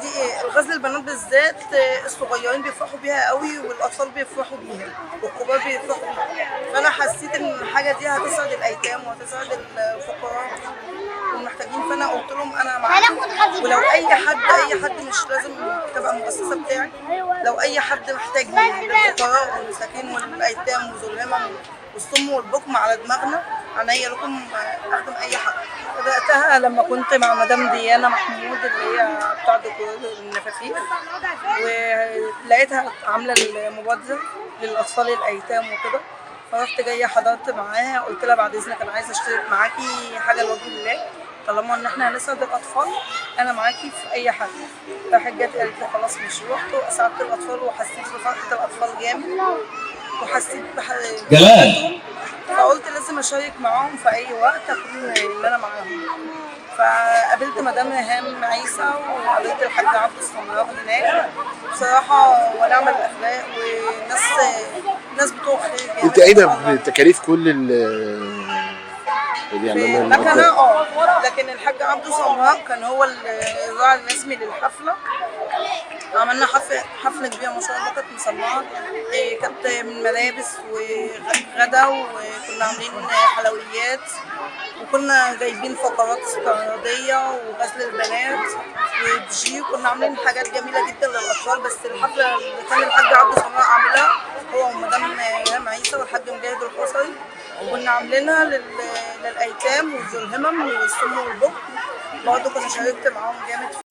دي الغزل البنات بالذات الصغيرين بيفرحوا بيها قوي، والاطفال بيفرحوا بيها، والكبار بيفرحوا بيها. فانا حسيت ان الحاجه دي هتسعد الايتام وهتسعد الفقراء والمحتاجين، فانا قلت لهم انا معاكم. ولو اي حد مش لازم تبقى المؤسسه بتاعي، لو اي حد محتاجني للفقراء والمساكين والايتام وذو الهمم والصم والبكم على دماغنا، عينيا لكم اخدم اي حد. بداتها لما كنت مع مدام ديانا محمود اللي هي بتاع ديكور النفافيس، ولقيتها عامله المبادره للاطفال الايتام وكده، فرحت جايه حضرت معاها، قلت لها بعد اذنك انا عايزه اشترك معاكي حاجه لوجه الله، طالما ان احنا هنسعد الاطفال انا معاكي في اي حاجه. راحت جت قالت لي خلاص ماشي، رحت واسعدت الاطفال وحسيت بفرحه الاطفال جامد، وحسيت بحاجتهم، فقلت لازم اشارك معاهم في اي وقت اكون ان انا معاهم. فقابلت مدام هام عيسى وقابلت الحاج عبد الصمراء هناك، بصراحه ونعم الاخلاق والناس بتوع خير جامد. انت قايله بتكاليف كل في المكنه لكن الحاج عبد الصمراء كان هو الراعي الرسمي للحفله. عملنا حفله كبيره ما شاء الله، كانت مسمعه، كانت من ملابس وغدا، وكنا عاملين حلويات، وكنا جايبين فقرات استعراضيه وغزل البنات ودجي، كنا عاملين حاجات جميله جدا للاطفال. بس الحفله اللي كان الحاج عبد الصمراء عاملها هو ومدام هام عيسى والحاج مجاهد الحصري، كنا عاملينها للايتام وذو الهمم والصم والبكم، برضه كنا شاركت معاهم جامد.